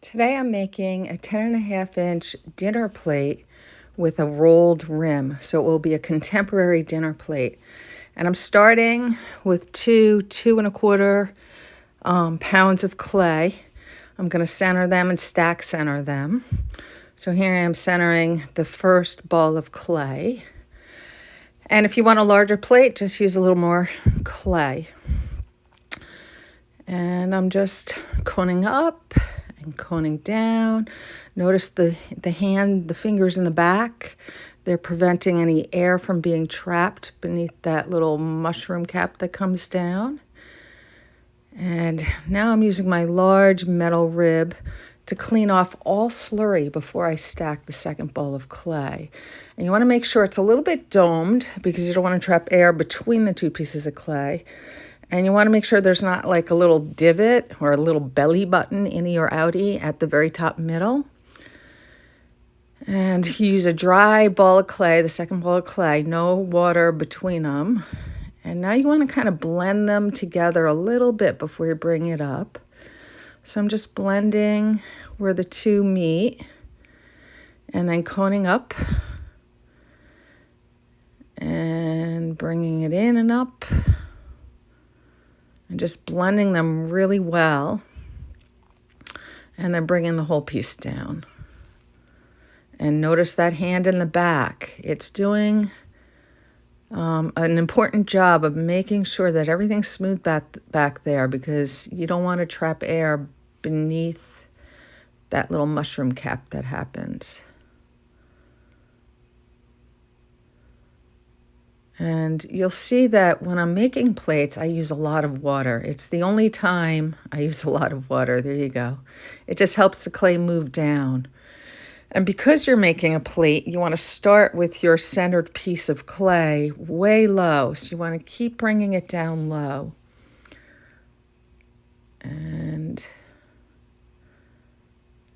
Today I'm making a 10.5-inch dinner plate with a rolled rim. So it will be a contemporary dinner plate. And I'm starting with two 2¼ pounds of clay. I'm going to center them and stack center them. So here I am centering the first ball of clay. And if you want a larger plate, just use a little more clay. And I'm just coning up and coning down. Notice the fingers in the back. They're preventing any air from being trapped beneath that little mushroom cap that comes down. And now I'm using my large metal rib to clean off all slurry before I stack the second bowl of clay. And you want to make sure it's a little bit domed because you don't want to trap air between the two pieces of clay. And you want to make sure there's not like a little divot or a little belly button, innie or outie, at the very top middle. And you use a dry ball of clay, the second ball of clay, no water between them. And now you want to kind of blend them together a little bit before you bring it up. So I'm just blending where the two meet and then coning up and bringing it in and up and just blending them really well and then bringing the whole piece down. And notice that hand in the back. It's doing an important job of making sure that everything's smooth back there because you don't want to trap air beneath that little mushroom cap that happens. And you'll see that when I'm making plates, I use a lot of water. It's the only time I use a lot of water. There you go. It just helps the clay move down. And because you're making a plate, you want to start with your centered piece of clay way low. So you want to keep bringing it down low. And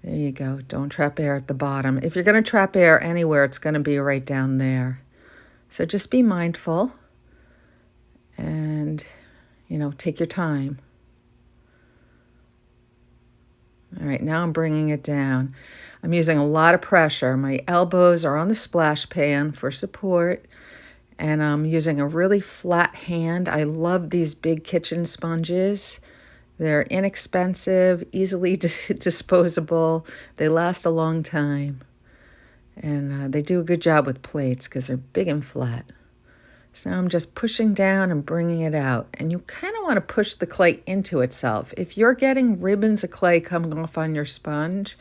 there you go. Don't trap air at the bottom. If you're going to trap air anywhere, it's going to be right down there. So just be mindful and, take your time. All right, now I'm bringing it down. I'm using a lot of pressure. My elbows are on the splash pan for support, and I'm using a really flat hand. I love these big kitchen sponges. They're inexpensive, easily disposable. They last a long time. And they do a good job with plates because they're big and flat. So now I'm just pushing down and bringing it out. And you kind of want to push the clay into itself. If you're getting ribbons of clay coming off on your sponge,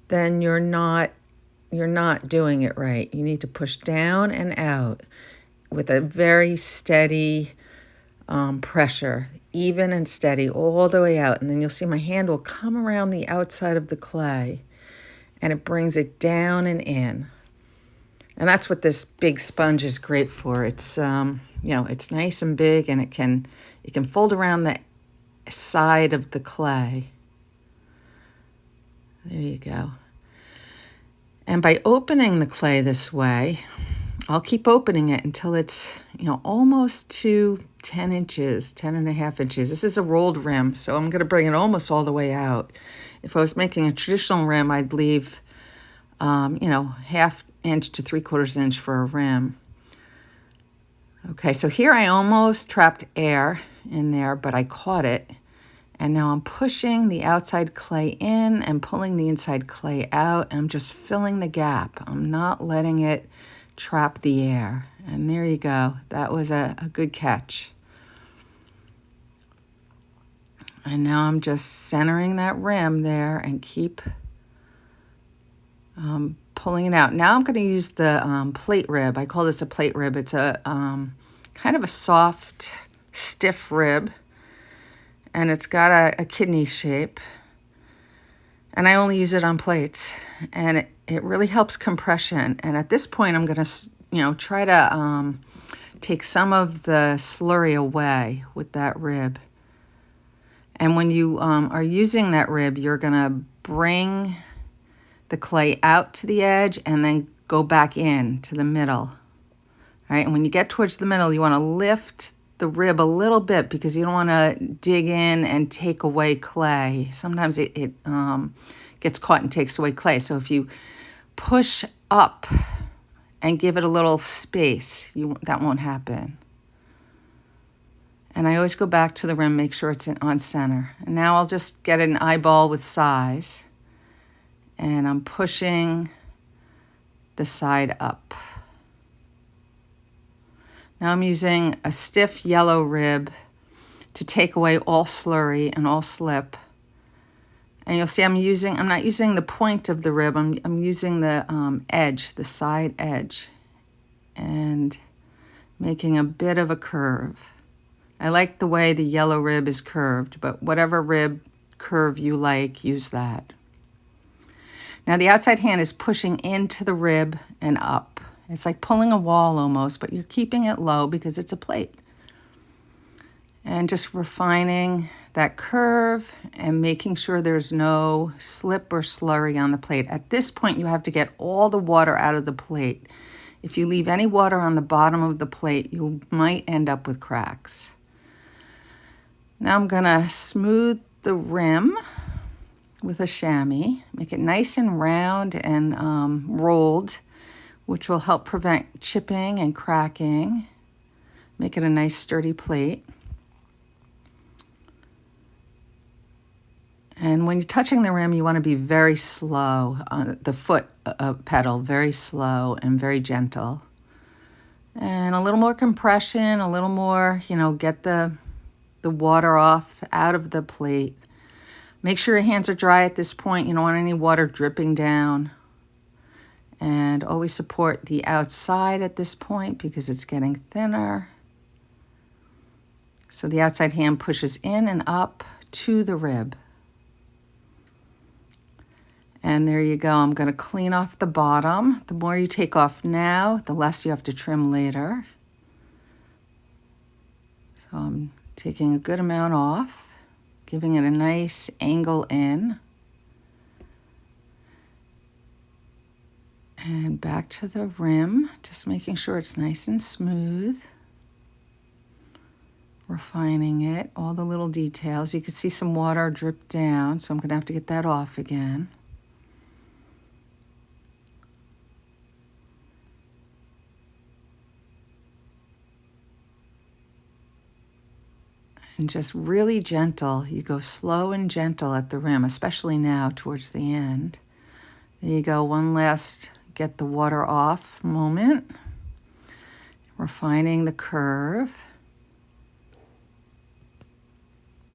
then you're not doing it right. You need to push down and out with a very steady pressure, even and steady all the way out. And then you'll see my hand will come around the outside of the clay. And it brings it down and in. And that's what this big sponge is great for. It's, it's nice and big, and it can fold around the side of the clay. There you go. And by opening the clay this way, I'll keep opening it until it's, almost to 10 inches, 10.5 inches. This is a rolled rim, so I'm going to bring it almost all the way out. If I was making a traditional rim, I'd leave, 1/2 inch to 3/4 inch for a rim. Okay, so here I almost trapped air in there, but I caught it. And now I'm pushing the outside clay in and pulling the inside clay out. And I'm just filling the gap. I'm not letting it trap the air. And there you go. That was a good catch. And now I'm just centering that rim there and keep pulling it out. Now I'm going to use the plate rib. I call this a plate rib. It's a kind of a soft, stiff rib. And it's got a kidney shape. And I only use it on plates. And it really helps compression. And at this point, I'm going to, try to take some of the slurry away with that rib. And when you are using that rib, you're going to bring the clay out to the edge and then go back in to the middle. All right, and when you get towards the middle, you want to lift the rib a little bit because you don't want to dig in and take away clay. Sometimes it gets caught and takes away clay. So if you push up and give it a little space, that won't happen. And I always go back to the rim, make sure it's on center. And now I'll just get an eyeball with size. And I'm pushing the side up. Now I'm using a stiff yellow rib to take away all slurry and all slip. And you'll see I'm not using the point of the rib, I'm using the edge, the side edge, and making a bit of a curve. I like the way the yellow rib is curved, but whatever rib curve you like, use that. Now the outside hand is pushing into the rib and up. It's like pulling a wall almost, but you're keeping it low because it's a plate. And just refining that curve and making sure there's no slip or slurry on the plate. At this point, you have to get all the water out of the plate. If you leave any water on the bottom of the plate, you might end up with cracks. Now I'm gonna smooth the rim with a chamois, make it nice and round and rolled, which will help prevent chipping and cracking, make it a nice sturdy plate. And when you're touching the rim, you want to be very slow on the foot pedal, very slow and very gentle. And a little more compression, a little more, get the water off out of the plate. Make sure your hands are dry at this point. You don't want any water dripping down. And always support the outside at this point because it's getting thinner. So the outside hand pushes in and up to the rib. And there you go. I'm going to clean off the bottom. The more you take off now, the less you have to trim later. So I'm taking a good amount off, giving it a nice angle in. And back to the rim, just making sure it's nice and smooth. Refining it, all the little details. You can see some water drip down, so I'm going to have to get that off again. And just really gentle. You go slow and gentle at the rim, especially now towards the end. There you go, one last get the water off moment. Refining the curve.